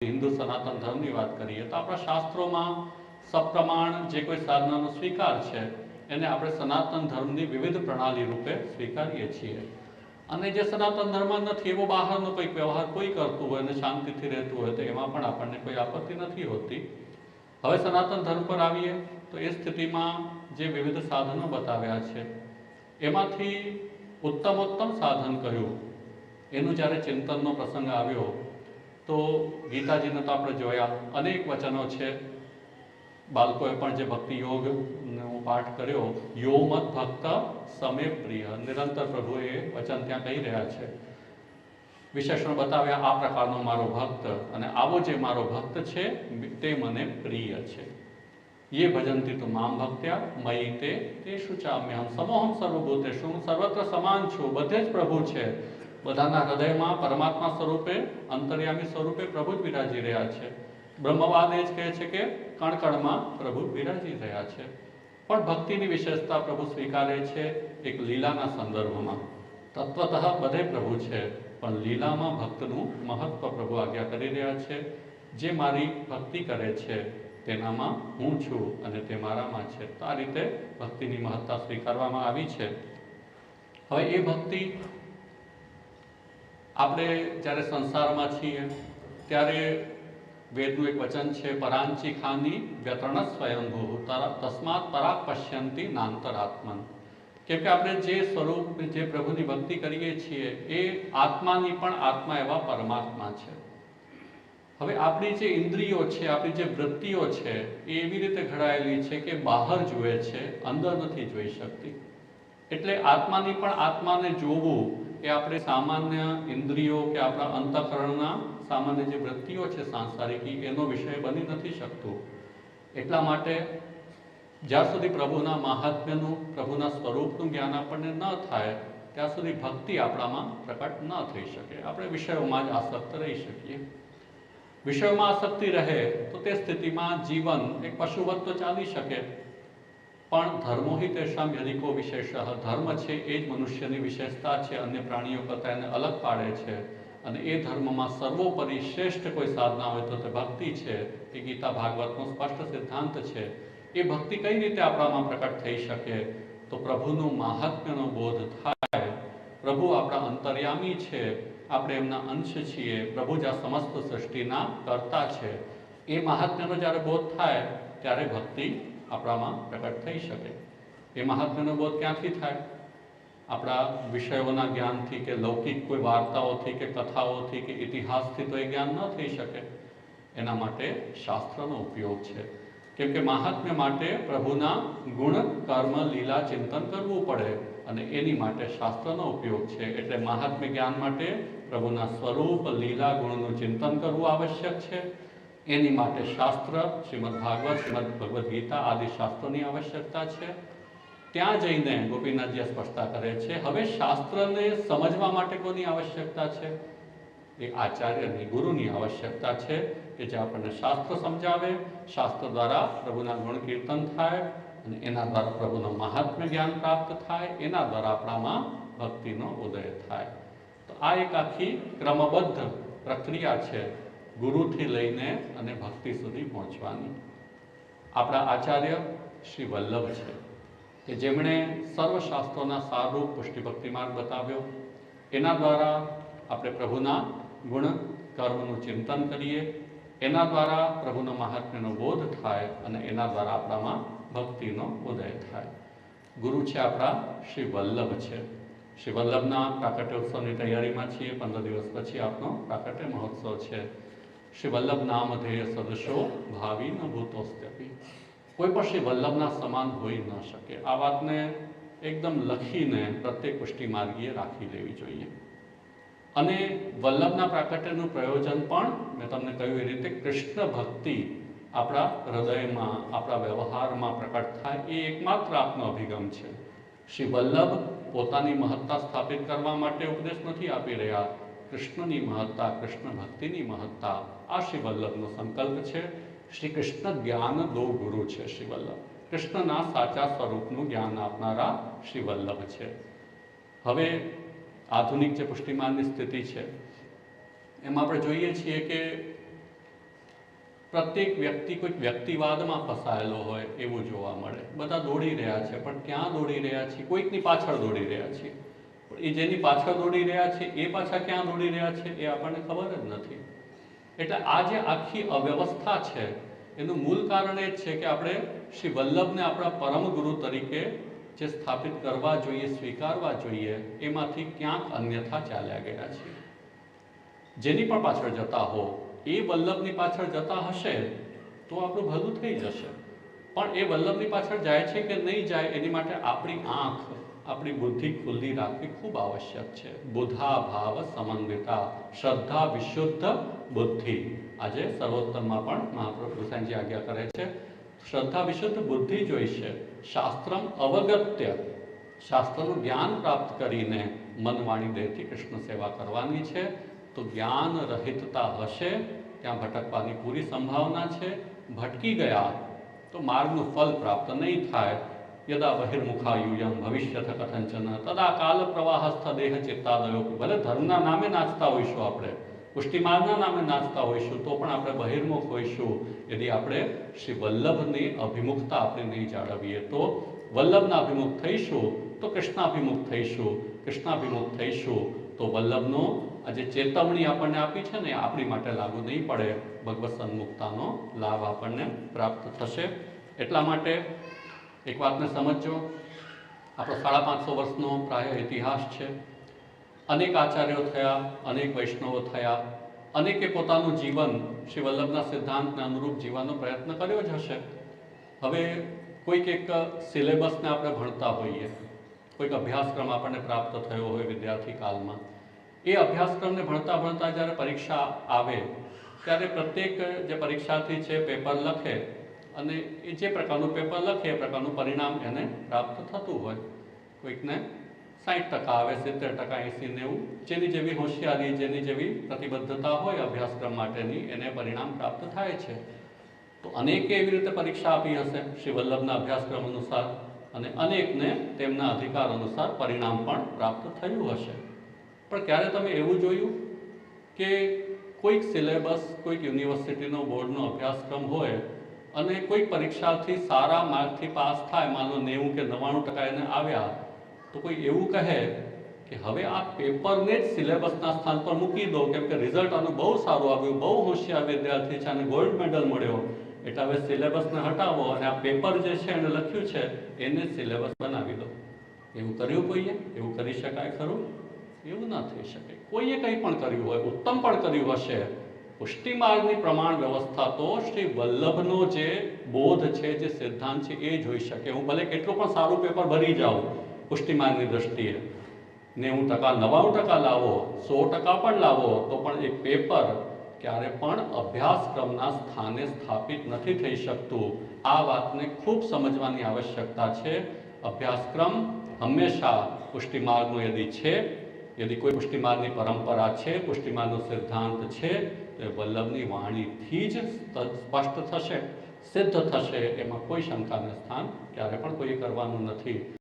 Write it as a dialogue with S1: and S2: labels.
S1: હિન્દુ સનાતન ધર્મની વાત કરીએ તો આપણા શાસ્ત્રોમાં સપ્રમાણ જે કોઈ સાધનાનો સ્વીકાર છે એને આપણે સનાતન ધર્મની વિવિધ પ્રણાલી રૂપે સ્વીકારીએ છીએ. અને જે સનાતન ધર્મ નથી એવો બહારનો કંઈક વ્યવહાર કોઈ કરતું હોય અને શાંતિથી રહેતું હોય તો એમાં પણ આપણને કોઈ આપત્તિ નથી હોતી. હવે સનાતન ધર્મ પર આવીએ તો એ સ્થિતિમાં જે વિવિધ સાધનો બતાવ્યા છે એમાંથી ઉત્તમોત્તમ સાધન કયું એનું જ્યારે ચિંતનનો પ્રસંગ આવ્યો તો ગીતાજીને તો આપણે જોયા, અનેક વચનો છે. બાળકોએ પણ જે ભક્તિ યોગનો પાઠ કર્યો, યો મત ભક્ત સમે પ્રિય, નિરંતર પ્રભુએ વચન ત્યાં કહી રહ્યા છે. વિશેષણ બતાવ્યા, આ પ્રકારનો મારો ભક્ત અને આવો જે મારો ભક્ત છે તે મને પ્રિય છે. ये ભજંતી તું મામ ભક્ત્યા મયી તેષુ ચામ્યહમ સમોહમ સર્વભૂતેષુ, હું સર્વત્ર સમાન છું, બધે જ પ્રભુ છે. બધાના હૃદયમાં પરમાત્મા સ્વરૂપે, અંતર્યામી સ્વરૂપે પ્રભુ જ બિરાજી રહ્યા છે. બ્રહ્મવાદ એ જ કહે છે કે કણકણમાં પ્રભુ બિરાજી રહ્યા છે. પણ ભક્તિની વિશેષતા પ્રભુ સ્વીકારે છે એક લીલાના સંદર્ભમાં. તત્વતઃ બધે પ્રભુ છે, પણ લીલામાં ભક્તનું મહત્વ પ્રભુ આજ્ઞા કરી રહ્યા છે. જે મારી ભક્તિ કરે છે તેનામાં હું છું અને તે મારામાં છે. તો આ રીતે ભક્તિની મહત્તા સ્વીકારવામાં આવી છે. હવે એ ભક્તિ આપણે જ્યારે સંસારમાં છીએ ત્યારે વેદનું એક વચન છે, પરાંચી ખાની વ્યતરણ સ્વયંભૂ તસ્માત પરાક પશ્યંતી નાંતરાત્મન. કેમ કે આપણે જે સ્વરૂપ, જે પ્રભુની ભક્તિ કરીએ છીએ એ આત્માની પણ આત્મા એવા પરમાત્મા છે. હવે આપણી જે ઇન્દ્રિયો છે, આપણી જે વૃત્તિઓ છે એ એવી રીતે ઘડાયેલી છે કે બહાર જુએ છે, અંદર નથી જોઈ શકતી. એટલે આત્માની પણ આત્માને જોવું એ આપણે સામાન્ય ઇન્દ્રિયો કે આપણા અંતઃકરણના સામાન્ય જે વૃત્તિઓ છે સાંસારિકી એનો વિષય બની નથી શકતું. એટલા માટે જ્યાં સુધી પ્રભુના મહાત્મ્યનું, પ્રભુના સ્વરૂપનું જ્ઞાન આપણને ન થાય ત્યાં સુધી ભક્તિ આપણામાં પ્રકટ ન થઈ શકે. આપણે વિષયોમાં જ આસક્ત રહી શકીએ. વિષયોમાં આસક્તિ રહે તો તે સ્થિતિમાં જીવન એક પશુવત તો ચાલી શકે, પણ ધર્મો હિ તેષામ યદિકો વિશેષ, ધર્મ છે એ જ મનુષ્યની વિશેષતા છે, અન્ય પ્રાણીઓ કરતાં એને અલગ પાડે છે. અને એ ધર્મમાં સર્વોપરી શ્રેષ્ઠ કોઈ સાધના હોય તો તે ભક્તિ છે. એ ગીતા ભાગવતનો સ્પષ્ટ સિદ્ધાંત છે. એ ભક્તિ કઈ રીતે આપણામાં પ્રકટ થઈ શકે? તો પ્રભુનું મહાત્મ્યનો બોધ થાય. પ્રભુ આપણા અંતર્યામી છે, આપણે એમના અંશ છીએ, પ્રભુ જ આ સમસ્ત સૃષ્ટિના કર્તા છે. એ મહાત્મ્યનો જ્યારે બોધ થાય ત્યારે ભક્તિ આપણામાં પ્રકટ થઈ શકે. એ મહાત્મ્યનો બોધ ક્યાંથી થાય? આપણા વિષયોના જ્ઞાનથી કે લૌકિક કોઈ વાર્તાઓથી કે કથાઓથી કે ઇતિહાસથી તો એ જ્ઞાન ન થઈ શકે. એના માટે શાસ્ત્રનો ઉપયોગ છે. કેમ કે મહાત્મ્ય માટે પ્રભુના ગુણ, કર્મ, લીલા ચિંતન કરવું પડે અને એની માટે શાસ્ત્રનો ઉપયોગ છે. એટલે મહાત્મ્ય જ્ઞાન માટે પ્રભુના સ્વરૂપ, લીલા, ગુણનું ચિંતન કરવું આવશ્યક છે. એની માટે શાસ્ત્ર, શ્રીમદ ભાગવત, શ્રીમદ ભગવદ્ ગીતા આદિ શાસ્ત્રોની આવશ્યકતા છે. ત્યાં જઈને ગોપીનાથજી સ્પષ્ટતા કરે છે. હવે શાસ્ત્રને સમજવા માટે કોની આવશ્યકતા છે? એ આચાર્યની, ગુરુની આવશ્યકતા છે કે જે આપણને શાસ્ત્ર સમજાવે, શાસ્ત્ર દ્વારા પ્રભુના ગુણ કીર્તન થાય અને એના દ્વારા પ્રભુનું મહાત્મ્ય જ્ઞાન પ્રાપ્ત થાય, એના દ્વારા આપણામાં ભક્તિનો ઉદય થાય. તો આ એક આખી ક્રમબદ્ધ પ્રક્રિયા છે ગુરુથી લઈને અને ભક્તિ સુધી પહોંચવાની. આપણા આચાર્ય શ્રી વલ્લભ છે કે જેમણે સર્વશાસ્ત્રોના સારરૂપ પુષ્ટિભક્તિ માર્ગ બતાવ્યો. એના દ્વારા આપણે પ્રભુના ગુણ, કર્મનું ચિંતન કરીએ, એના દ્વારા પ્રભુનો મહાત્મ્યનો બોધ થાય અને એના દ્વારા આપણામાં ભક્તિનો ઉદય થાય. ગુરુ છે આપણા શ્રી વલ્લભ છે. શ્રી વલ્લભના પ્રાકટ્યોત્સવની તૈયારીમાં છીએ. 15 દિવસ પછી આપનો પ્રાકટ્ય મહોત્સવ છે. શ્રી વલ્લભ નામ ધેય સદશો ભાવી ન ભૂતોસ્ત્યપી. કોઈ પણ શ્રી વલ્લભના સમાન હોઈ ન શકે. આ વાતને એકદમ લખીને પ્રત્યેક પુષ્ટિ માર્ગીએ રાખી લેવી જોઈએ. અને વલ્લભના પ્રાકટ્યનું પ્રયોજન પણ મેં તમને કહ્યું એ રીતે કૃષ્ણ ભક્તિ આપણા હૃદયમાં, આપણા વ્યવહારમાં પ્રકટ થાય એ એકમાત્ર આપનો અભિગમ છે. શ્રી વલ્લભ પોતાની મહત્તા સ્થાપિત કરવા માટે ઉપદેશ નથી આપી રહ્યા. કૃષ્ણની મહત્તા, કૃષ્ણ ભક્તિની મહત્તા, આ શ્રી વલ્લભનો સંકલ્પ છે. શ્રી કૃષ્ણ જ્ઞાન દો ગુરુ છે શ્રી વલ્લભ. કૃષ્ણના સાચા સ્વરૂપનું જ્ઞાન આપનારા શ્રી વલ્લભ છે. હવે આધુનિક જે પુષ્ટિમાનની સ્થિતિ છે એમાં આપણે જોઈએ છીએ કે પ્રત્યેક વ્યક્તિ કોઈક વ્યક્તિવાદમાં ફસાયેલો હોય એવું જોવા મળે. બધા દોડી રહ્યા છે, પણ ક્યાં દોડી રહ્યા છે? કોઈકની પાછળ દોડી રહ્યા છે. એ જેની પાછળ દોડી રહ્યા છે એ પાછા ક્યાં દોડી રહ્યા છે એ આપણને ખબર જ નથી. એટલે આ જે આખી અવ્યવસ્થા છે એનું મૂળ કારણ એ જ છે કે આપણે શ્રી વલ્લભને આપણા પરમ ગુરુ તરીકે જે સ્થાપિત કરવા જોઈએ, સ્વીકારવા જોઈએ, એમાંથી ક્યાંક અન્યથા ચાલ્યા ગયા છીએ. જેની પણ પાછળ જતા હો એ વલ્લભની પાછળ જતા હશે તો આપણું ભલું થઈ જશે. પણ એ વલ્લભની પાછળ જાય છે કે નહીં જાય એની માટે આપણી આંખ, આપણી બુદ્ધિ ખુલ્લી રાખવી ખૂબ આવશ્યક છે. બુધા ભાવ સમન્વિતા, શ્રદ્ધા વિશુદ્ધ બુદ્ધિ. આજે સર્વોત્તમમાં પણ મહાપ્રભુ ગુસાઈજી આજ્ઞા કરે છે, શ્રદ્ધા વિશુદ્ધ બુદ્ધિ જોઈશે. શાસ્ત્રમ અવગત્ય, શાસ્ત્રનું જ્ઞાન પ્રાપ્ત કરીને મન વાણી દેહથી કૃષ્ણ સેવા કરવાની છે. તો જ્ઞાન રહિતતા હશે ત્યાં ભટકવાની પૂરી સંભાવના છે. ભટકી ગયા તો માર્ગનું ફલ પ્રાપ્ત નહીં થાય. યદા બહિર્મુખાયુયમ ભવિષ્યથ કથંચન તદા કાલ પ્રવાહસ્થ દેહ ચિત્તાદયો. ભલે ધર્મના નામે નાચતા હોઈશું, આપણે પુષ્ટિમાર્ગના નામે નાચતા હોઈશું, તો પણ આપણે બહિર્મુખ હોઈશું. યદિ આપણે શ્રી વલ્લભની અભિમુખતા આપણે નહીં જાળવીએ તો વલ્લભના અભિમુખ થઈશું તો કૃષ્ણાભિમુખ થઈશું. કૃષ્ણાભિમુખ થઈશું તો વલ્લભનો આ જે ચેતવણી આપણને આપી છે ને આપણી માટે લાગુ નહીં પડે. ભગવત સન્મુખતાનો લાભ આપણને પ્રાપ્ત થશે. એટલા માટે એક વાતને સમજો, આપણો 550 વર્ષનો પ્રાય ઇતિહાસ છે. અનેક આચાર્યો થયા, અનેક વૈષ્ણવો થયા, અનેકે પોતાનું જીવન શ્રી વલ્લભના સિદ્ધાંતને અનુરૂપ જીવવાનો પ્રયત્ન કર્યો જ હશે. હવે કોઈક એક સિલેબસને આપણે ભણતા હોઈએ, કોઈક અભ્યાસક્રમ આપણને પ્રાપ્ત થયો હોય વિદ્યાર્થી કાળમાં. એ અભ્યાસક્રમને ભણતા ભણતા જ્યારે પરીક્ષા આવે ત્યારે પ્રત્યેક જે પરીક્ષાર્થી છે પેપર લખે અને એ જે પ્રકારનું પેપર લખે એ પ્રકારનું પરિણામ એને પ્રાપ્ત થતું હોય. કોઈકને 60% આવે, 70%, 80, 90, જેની જેવી હોશિયારી, જેની જેવી પ્રતિબદ્ધતા હોય અભ્યાસક્રમ માટેની, એને પરિણામ પ્રાપ્ત થાય છે. તો અનેકે એવી રીતે પરીક્ષા આપી હશે શ્રી વલ્લભના અભ્યાસક્રમ અનુસાર, અને અનેકને તેમના અધિકાર અનુસાર પરિણામ પણ પ્રાપ્ત થયું હશે. પણ ક્યારે તમે એવું જોયું કે કોઈક સિલેબસ, કોઈક યુનિવર્સિટીનો બોર્ડનો અભ્યાસક્રમ હોય અને કોઈક પરીક્ષાર્થી સારા માર્કથી પાસ થાય, માનો 90 કે 99% એને આવ્યા, તો કોઈ એવું કહે કે હવે આ પેપરને જ સિલેબસના સ્થાન પર મૂકી દો, કેમ કે રિઝલ્ટ આનું બહુ સારું આવ્યું, બહુ હોશિયાર વિદ્યાર્થી છે અને ગોલ્ડ મેડલ મળ્યો, એટલે હવે સિલેબસને હટાવો અને આ પેપર જે છે એને લખ્યું છે એને જ સિલેબસ બનાવી દો. એવું કર્યું કોઈએ? એવું કરી શકાય ખરું? એવું ના થઈ શકે. કોઈએ કંઈ પણ કર્યું હોય, ઉત્તમ પણ કર્યું હશે, પુષ્ટિમાર્ગની પ્રમાણ વ્યવસ્થા તો શ્રી વલ્લભનો જે બોધ છે, જે સિદ્ધાંત છે એ જોઈ શકે. હું ભલે કેટલું પણ સારું પેપર ભરી જાઉં પુષ્ટિમાર્ગની દ્રષ્ટિએ, 90%, 99% લાવો, 100% પણ લાવો, તો પણ એ પેપર ક્યારે પણ અભ્યાસક્રમના સ્થાને સ્થાપિત નથી થઈ શકતું. આ વાતને ખૂબ સમજવાની આવશ્યકતા છે. અભ્યાસક્રમ હંમેશા પુષ્ટિમાર્ગનો યદિ છે, યદિ કોઈ પુષ્ટિમાર્ગની પરંપરા છે, પુષ્ટિમાર્ગનો સિદ્ધાંત છે, તો એ વલ્લભની વાણીથી જ સ્પષ્ટ થશે, સિદ્ધ થશે. એમાં કોઈ શંકાને સ્થાન ક્યારે પણ કોઈ કરવાનું નથી.